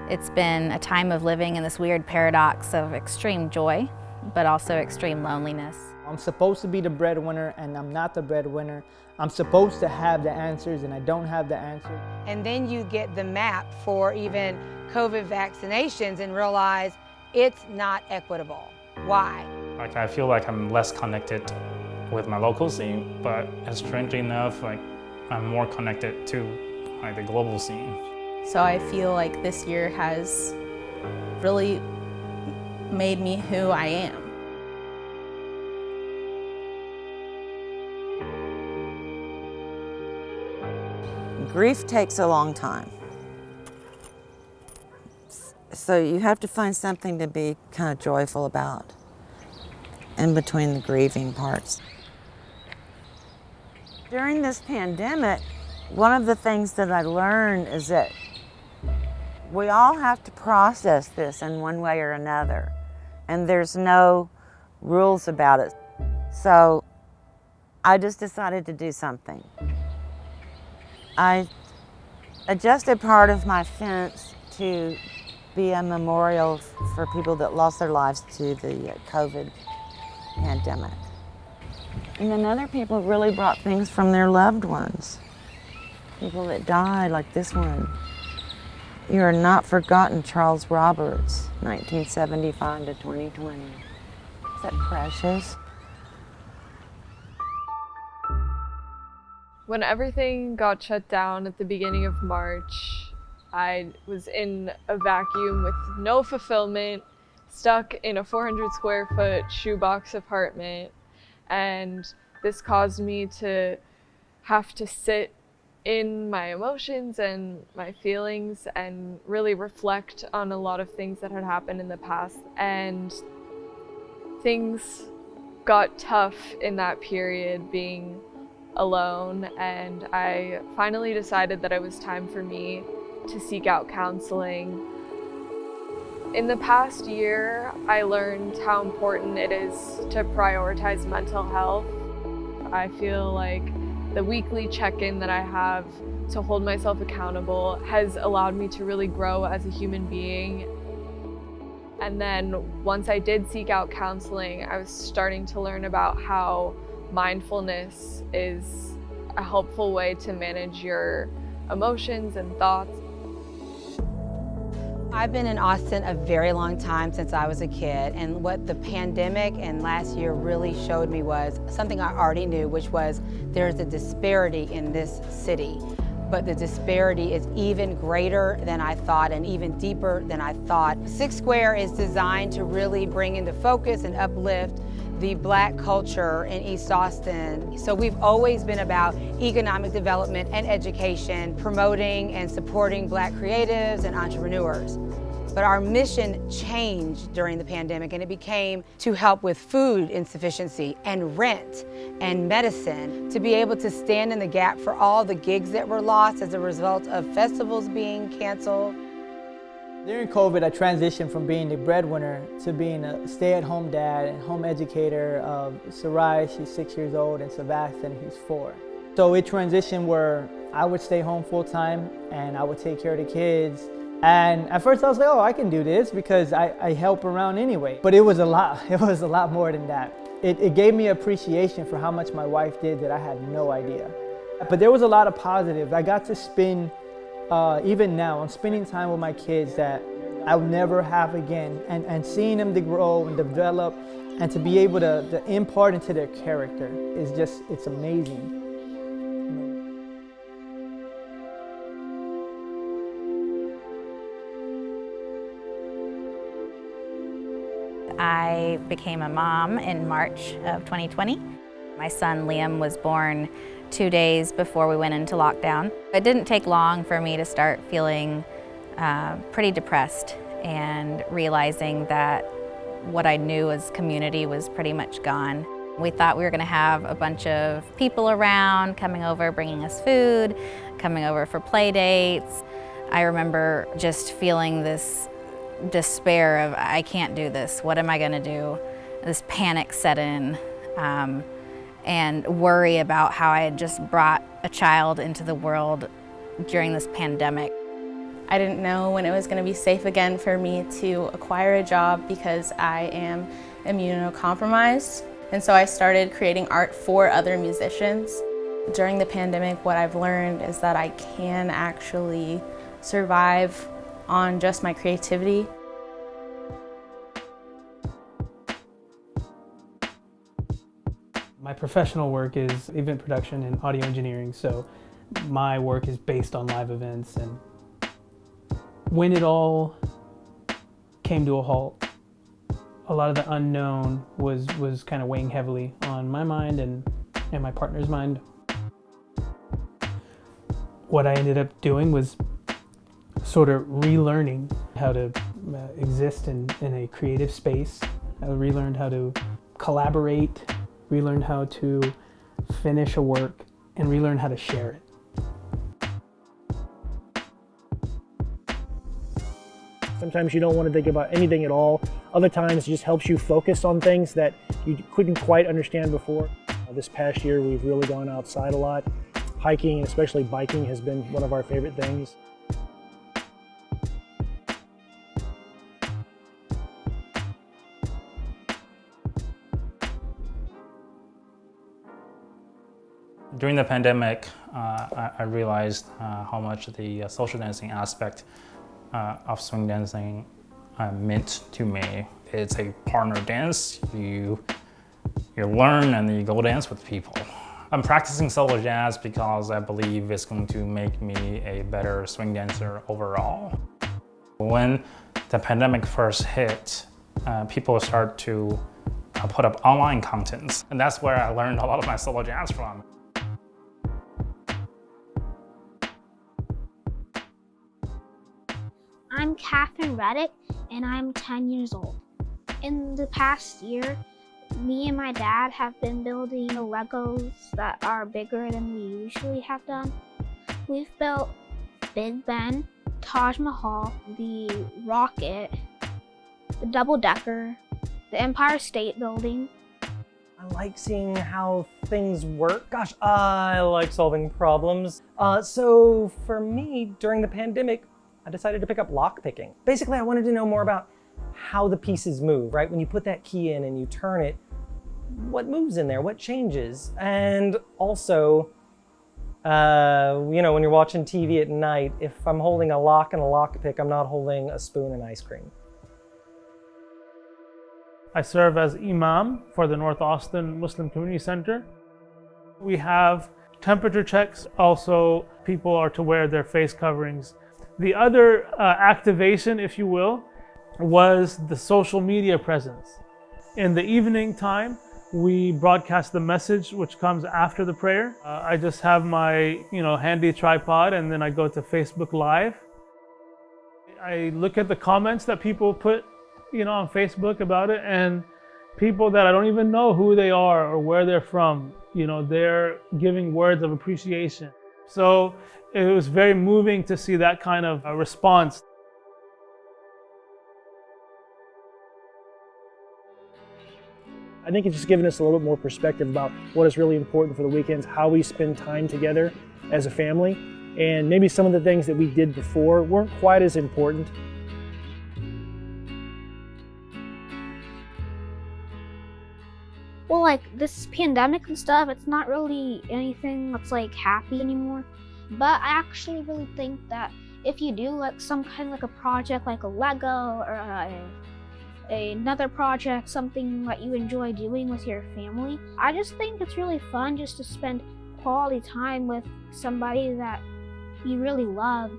It's been a time of living in this weird paradox of extreme joy, but also extreme loneliness. I'm supposed to be the breadwinner and I'm not the breadwinner. I'm supposed to have the answers and I don't have the answers. And then you get the map for even COVID vaccinations and realize it's not equitable. Why? Like, I feel like I'm less connected with my local scene, but strangely enough, like, I'm more connected to like the global scene. So I feel like this year has really made me who I am. Grief takes a long time. So you have to find something to be kind of joyful about in between the grieving parts. During this pandemic, one of the things that I learned is that we all have to process this in one way or another, and there's no rules about it. So I just decided to do something. I adjusted part of my fence to be a memorial for people that lost their lives to the COVID pandemic. And then other people really brought things from their loved ones. People that died, like this one. You Are Not Forgotten, Charles Roberts, 1975 to 2020. Is that precious? When everything got shut down at the beginning of March, I was in a vacuum with no fulfillment, stuck in a 400 square foot shoebox apartment, and this caused me to have to sit in my emotions and my feelings and really reflect on a lot of things that had happened in the past. And things got tough in that period, being alone, and I finally decided that it was time for me to seek out counseling. In the past year, I learned how important it is to prioritize mental health. I feel like the weekly check-in that I have to hold myself accountable has allowed me to really grow as a human being. And then once I did seek out counseling, I was starting to learn about how mindfulness is a helpful way to manage your emotions and thoughts. I've been in Austin a very long time, since I was a kid, and what the pandemic and last year really showed me was something I already knew, which was there's a disparity in this city. But the disparity is even greater than I thought and even deeper than I thought. Six Square is designed to really bring into focus and uplift the Black culture in East Austin. So we've always been about economic development and education, promoting and supporting Black creatives and entrepreneurs. But our mission changed during the pandemic, and it became to help with food insufficiency and rent and medicine, to be able to stand in the gap for all the gigs that were lost as a result of festivals being canceled. During COVID, I transitioned from being the breadwinner to being a stay-at-home dad and home educator of Reihs, she's 6 years old, and Sebastian, he's 4. So it transitioned where I would stay home full-time and I would take care of the kids. And at first I was like, oh, I can do this because I help around anyway. But it was a lot more than that. It gave me appreciation for how much my wife did that I had no idea. But there was a lot of positives. I got to spend, even now, I'm spending time with my kids that I'll never have again. And seeing them to grow and develop and to be able to impart into their character is just, it's amazing. I became a mom in March of 2020. My son Liam was born 2 days before we went into lockdown. It didn't take long for me to start feeling pretty depressed and realizing that what I knew as community was pretty much gone. We thought we were going to have a bunch of people around, coming over, bringing us food, coming over for play dates. I remember just feeling this despair of, I can't do this, what am I going to do? This panic set in, and worry about how I had just brought a child into the world during this pandemic. I didn't know when it was going to be safe again for me to acquire a job because I am immunocompromised. And so I started creating art for other musicians. During the pandemic, what I've learned is that I can actually survive on just my creativity. My professional work is event production and audio engineering, so my work is based on live events. And when it all came to a halt, a lot of the unknown was kind of weighing heavily on my mind and my partner's mind. What I ended up doing was sort of relearning how to exist in a creative space. I relearned how to collaborate, relearned how to finish a work, and relearn how to share it. Sometimes you don't want to think about anything at all. Other times it just helps you focus on things that you couldn't quite understand before. This past year we've really gone outside a lot. Hiking and especially biking has been one of our favorite things. During the pandemic, I realized how much the social dancing aspect of swing dancing meant to me. It's a partner dance. You learn and then you go dance with people. I'm practicing solo jazz because I believe it's going to make me a better swing dancer overall. When the pandemic first hit, people started to put up online contents, and that's where I learned a lot of my solo jazz from. I'm Catherine Reddick, and I'm 10 years old. In the past year, me and my dad have been building Legos that are bigger than we usually have done. We've built Big Ben, Taj Mahal, the rocket, the double-decker, the Empire State Building. I like seeing how things work. Gosh, I like solving problems. So for me, during the pandemic, I decided to pick up lockpicking. Basically, I wanted to know more about how the pieces move, right? When you put that key in and you turn it, what moves in there, what changes? And also, you know, when you're watching TV at night, if I'm holding a lock and a lockpick, I'm not holding a spoon and ice cream. I serve as imam for the North Austin Muslim Community Center. We have temperature checks. Also, people are to wear their face coverings. The other activation, if you will, was the social media presence. In the evening time, we broadcast the message which comes after the prayer. I just have my handy tripod, and then I go to Facebook Live. I look at the comments that people put on Facebook about it, and people that I don't even know who they are or where they're from, they're giving words of appreciation. So it was very moving to see that kind of a response. I think it's just given us a little bit more perspective about what is really important for the weekends, how we spend time together as a family, and maybe some of the things that we did before weren't quite as important. Well, like this pandemic and stuff, it's not really anything that's like happy anymore. But I actually really think that if you do like some kind of like a project like a Lego or another project, something that you enjoy doing with your family, I just think it's really fun just to spend quality time with somebody that you really love.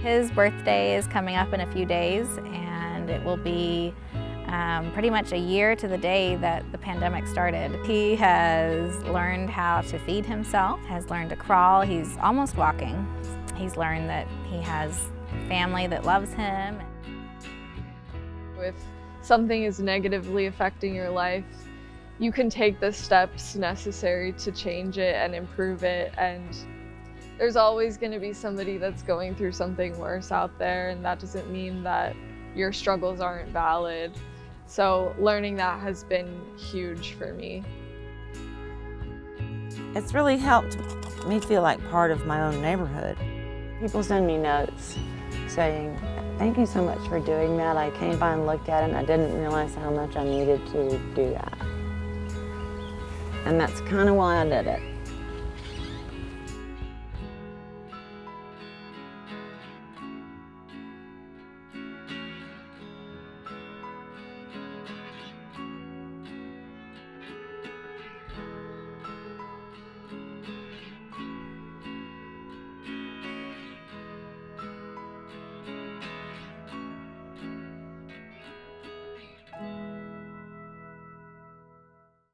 His birthday is coming up in a few days, and it will be pretty much a year to the day that the pandemic started. He has learned how to feed himself, has learned to crawl, he's almost walking. He's learned that he has family that loves him. If something is negatively affecting your life, you can take the steps necessary to change it and improve it, and there's always going to be somebody that's going through something worse out there, and that doesn't mean that your struggles aren't valid. So learning that has been huge for me. It's really helped me feel like part of my own neighborhood. People send me notes saying, thank you so much for doing that. I came by and looked at it and I didn't realize how much I needed to do that. And that's kind of why I did it.